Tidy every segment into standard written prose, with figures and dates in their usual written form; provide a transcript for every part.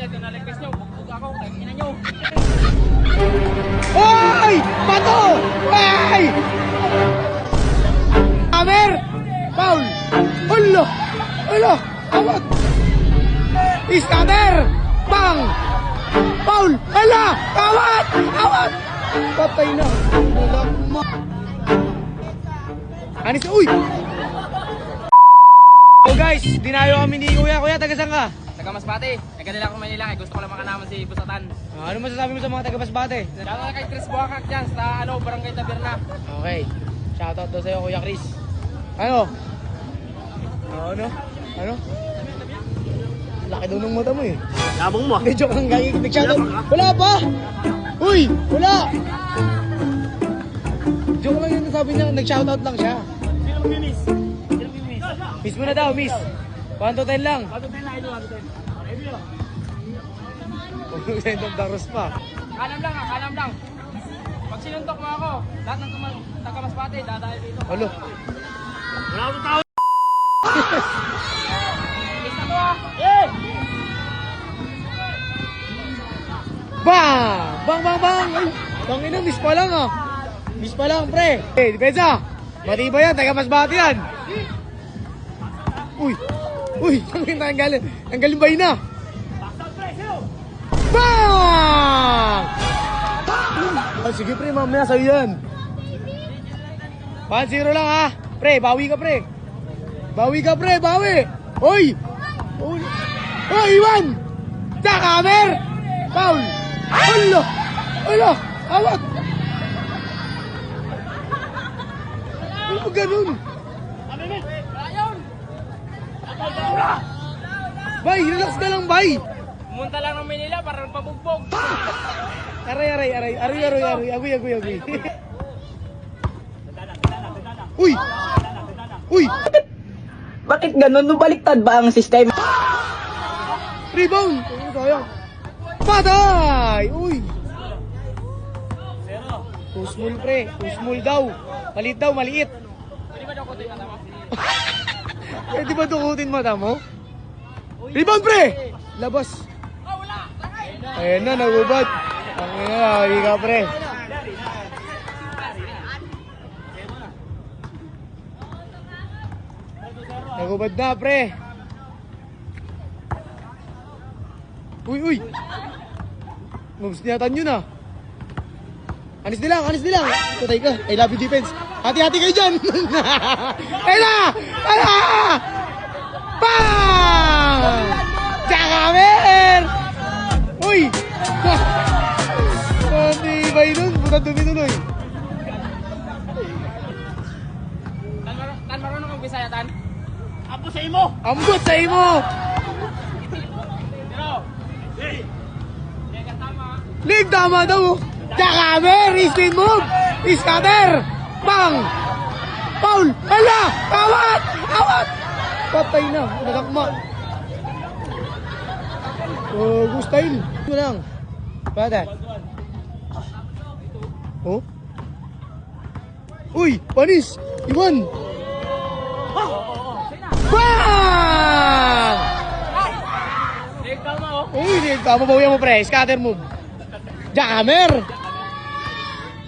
Masbate, ito na-request nyo. Bugbog ako, tangina nyo. Hoy! Pato! Ay! Amer! Paul! Ulo! Ulo! Awat! Iskander! Bang! Paul! Ala! Awat! Awat! Patay na! Nalakma! Anis! Uy! So guys, dinayo kami ni Kuya. Kuya, taga saan ka? Taga Masbate, nagkanila ako Manila. Gusto ko lang makanaman si Busatan. Ano masasabi mo sa mga taga Masbate? Shoutout na kay Chris Buakak dyan sa Barangay Taberna. Okay. Shoutout daw sa'yo, Kuya Chris. Ano? Ano? Ano? Laki daw ng mata mo eh. Yabang mo. Hindi, joke lang. Nag-shoutout. Wala pa! Uy! Wala! Joke lang yun. Sabi niya, nag-shoutout lang siya. Sino mo miss? Sino mo miss? Miss mo na daw, miss. 1 to 10 lang. 1 to 10 na, ito 1 to 10. Okay, Bio. Send of Daros pa. Kalam lang ha, kalam lang. Pag sinuntok mo ako, lahat ng taga Masbate, dadahil dito. Alo. Wala akong tao. Miss na to ha. Eh! Bang! Bang, bang, bang! Ay, tangina, miss pa lang ah. Miss pa lang, pre. Eh, depensa. Matibay yan, taga Masbate yan. Uy! Uy! Tangina, ang galing bay na. Bang! Ah, sige pre, mamaya sa'yo yan. 1-0 lang ha. Pre, bawi ka pre. Bawi ka pre, bawi. Uy! Uy! Uy, Iwan! Takamer! Paul! Ulo! Ulo! Awat! Ano ganun? Bay, relax na lang, bay! Pumunta lang ng Manila para pabugbog. Aray. Agoy. Uy! Uy! Bakit ganun? Baliktad ba ang sistema? Rebound! Ay, sayang. Patay! Uy! Too small, pre. Too small daw. Maliit daw, maliit. Pwede ba daw ko ito yung kasama? Pwede ba tukutin mata mo? Rebound, pre! Labas. Oh, wala! Ayan na, nagubad. Ang ina, hindi ka, pre. Nagubad na, pre. Uy! Moves niyatan yun ah. Anis nilang. Patay ka. I love you, defense. Hati-hati kayo dyan. Ayun na! Bang! Jakamer! Uy! Matibay nun. Buta dumi-tuloy. Tan marunong kang Bisaya, Tan? Apo sa imo! Ambot sa imo! Pero, hindi ka tama. Lig, tama daw. Jakamer! Spin move! Iskander! Bang! Paul! Hala! Awat! Patay na. Nagakma. Oh, style. Ito lang. Bada. Oh? Uy! Panis! Iwan! Bang! Hindi ka tama, oh. Uy! Tama ba mo pre? Scatter move. Jakamer!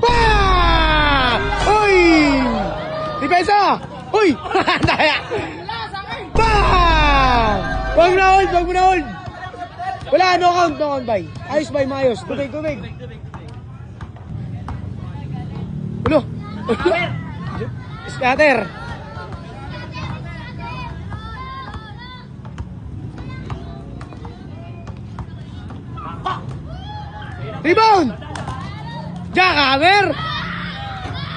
Bang! Uy! Depensa! Uy! Daya! Bang! Wag mo na hold! Wala, no count, bay. Ayos bay, maayos. Tubig. Ulo! Scatter! Rebound! Jakamer!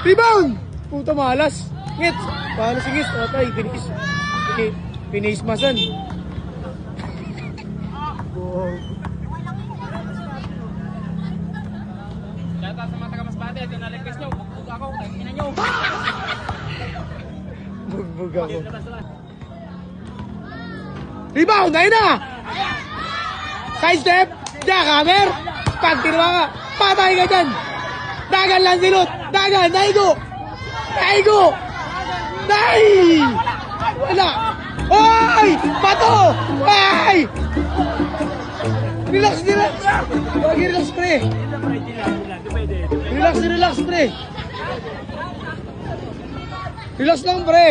Rebound! Puta malas. Ngits! Paano si Ngits? Patay, pinismasan. Shoutout sa mga taga Masbate, ito na-request nyo. Bugbog ako, tangina nyo. Bugbog ako. Rebound! Ayun na! Side step! Jakamer! Pag tinuwa ka, patay ka dyan! Dagan lang silot! Dagan! Naigo! Nay! Wala! Oy! Bato! Ay! Relax, relax. Lagi relax, pre. Relax, relax, pre. Relax lang, pre.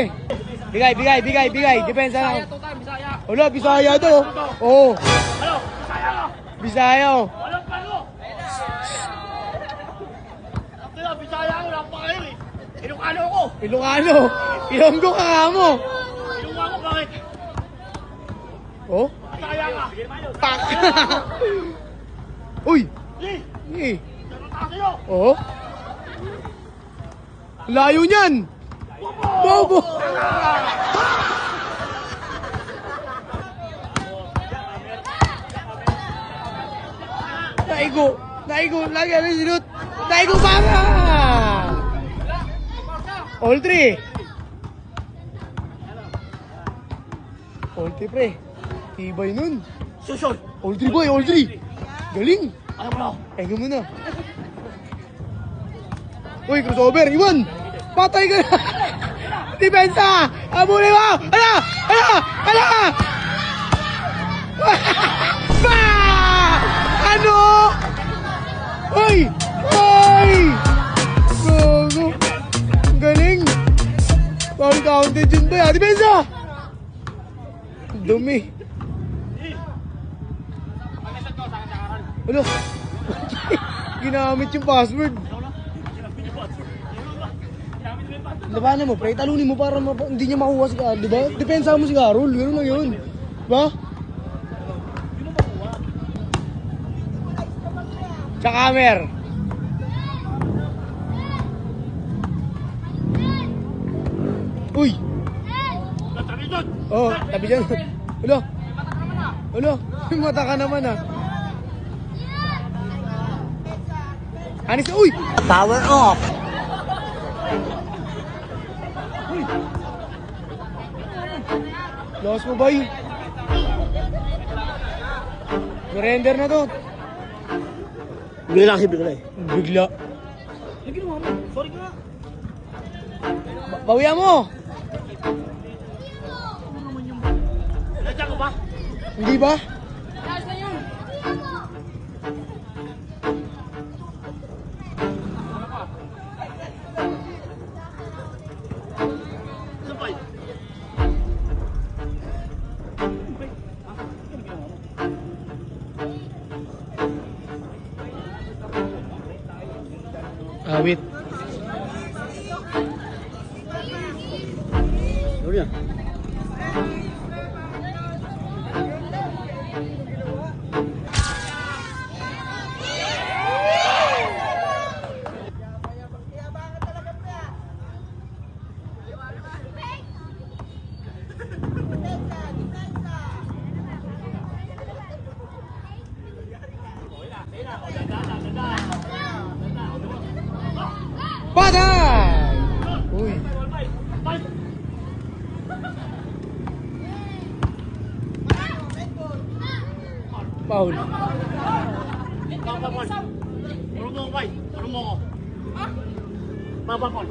Bigay, bigay, bigay, bigay. Depensa Bisaya, lang. 2 time, Bisaya. Wala, Bisaya to. Oo. Ano? Sayang ka! Bisaya. oh. Walang palo! Ang kaya, Bisaya ako, wala pa kayo eh. Ilocano ako! Ilocano. Ilonggo ka nga mo. Ilocano ako, bakit? Oh? Bisaya ka! Pak. Uy. Eh! Eh. Ganun tayo sa'yo! Oh? Layo niyan. Bobo. Naigo. Naigo. Lagi ano yung sinut. Naigo banga. All three. All three, pre. Tibay nun. Susun! All three, boy. All three. Galing. Alam mo na! Ego mo na. Uy, crossover. Iwan. Patay ka na. Depensa. Abuli mo. Ala. Ala. Ala. Pa! Ano? Uy. Uy. Gogo. Ang galing. Foul counted yun ba? Depensa. Dumi. Pag-isot ko, sa akin sakaran. Ano? Ginamit yung password. Labanan mo, pre. Talunin mo para hindi niya makuha si Carl, di ba? Depensa mo si Carl. Gano'n lang yun. Diba? Tsakamer. Uy! Tabi doon! Oh, tabi dyan. Ano? Ano? Mata ka naman ah. Anis, uy! Power off. Lakas mo, bay. Surrender na to. Bigla kasi bigla eh. Bigla. Ano ginawa mo? Sorry ka nga. Bawian mo. Nandiyan ka ba? Hindi ba? Ayos na yun. Sabay. Awit. Sorry yan. Patay! Uy. Paul. Papapon. Puro mo ko, bay. Puro mo ko. Papapon.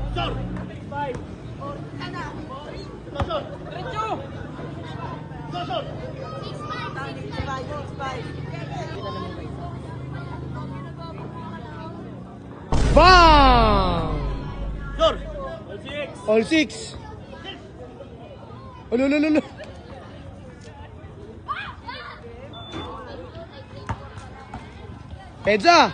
Sor! Sor! Diretso. Sor! Bang! Sor! All six. Alo, alo, alo. Pedza!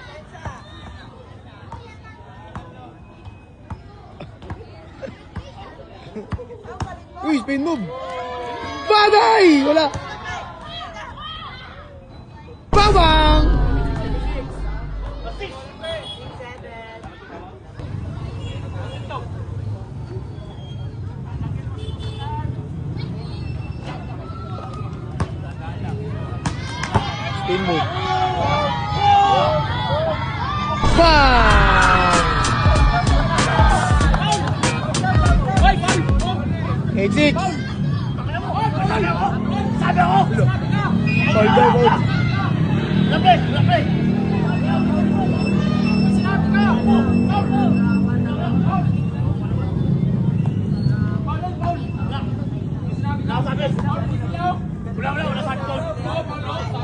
Uy, spin move! Bagay! Wala! Babang! Spin move. Bang! Hoy, Paul. 8-6. Sabi ako! Foul daw, foul. Wala sa akin.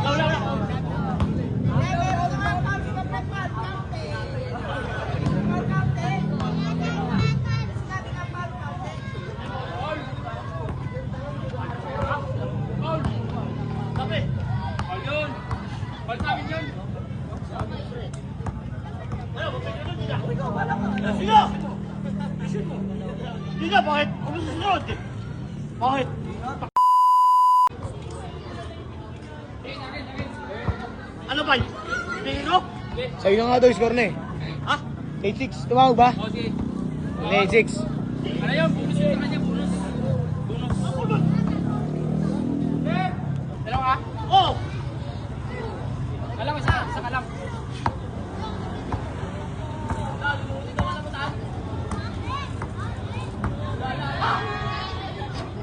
Wala. Sabi. Ball yun. Ball sa amin yun. Hindi na, bakit? Ano susunod? Bakit? Ano ba? Tingin ko? Sa'yo na nga daw, score na eh. Ha? 8-6, tumawag ba? O, sige. 8-6. Ano yun? Bonus yun sa kanya, bonus. Bonus. Dalawa ka? Oo! Alam, isa ka lang.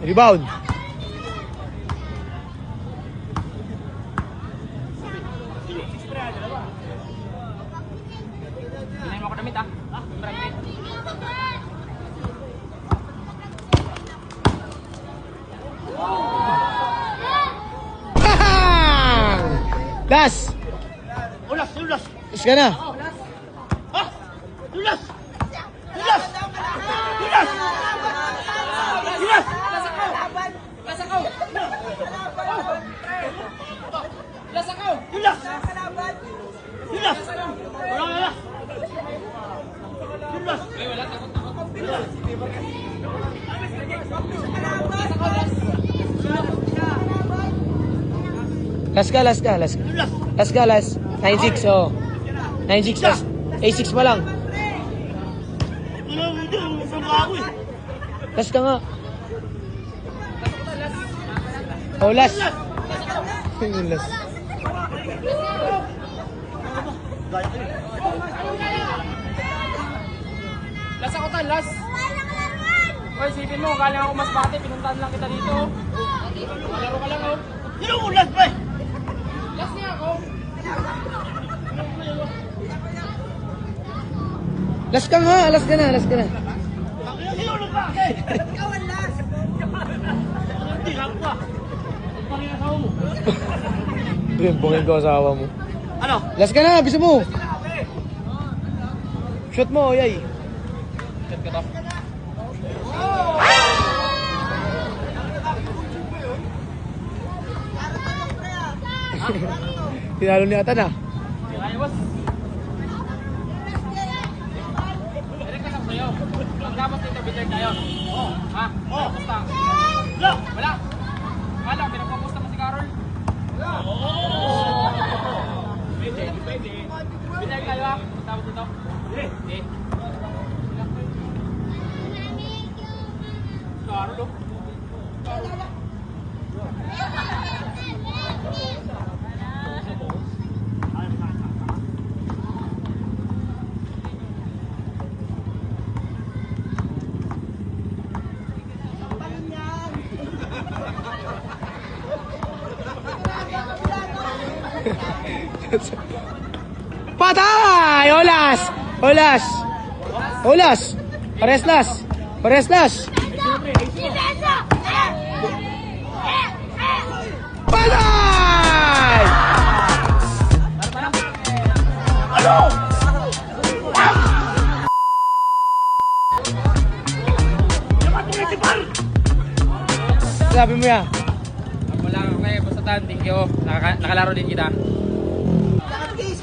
Rebound. Pinayin mo ako damit, ha? Private. Last. Ulas! Last ka na. Ha? Ulas! Ulas! Ulas! Ulas! Lasa ko! Lasa ko! Ulas! Ulas! Wala! Ulas! Ay, wala. Takot. Last ka. Ulas! Last ka. 9-6, oh. 9-6, last. 8-6 pa lang. Wala mo dyan, isang ako eh. Last ka nga. Oh, last. Yung last. Lasa ko, Tan. Last. Hoy, isipin mo, galing ako mas bate, pinuntahan lang kita dito. Malaro ka lang, oh. Sino ulas ba eh? Last niya ako. Last ka nga. Last ka na. Sino ulas ba? Hindi lang pa. Pangin asawa mo. Bungin ko asawa mo. Ano? Last ka na. Bisa mo. Shoot mo, yay. Shot ka to. Tinalo ni Atan ah. Ay, boss. Direct ka lang sa'yo. Pagkabas dito, bitter tayo. Oo. Ha? Oo. Basta. Wala! Wala. Wala, pinapapusta mo si Carol. Pwede. Bitter tayo, ha? Pagkabas dito. Okay. Carol, oh. Patay! Olas! Pares las! Patay! Sabi mo yan. Wala ka kayo, basta Tan. Thank you. Nakalaro din kita. Kiss!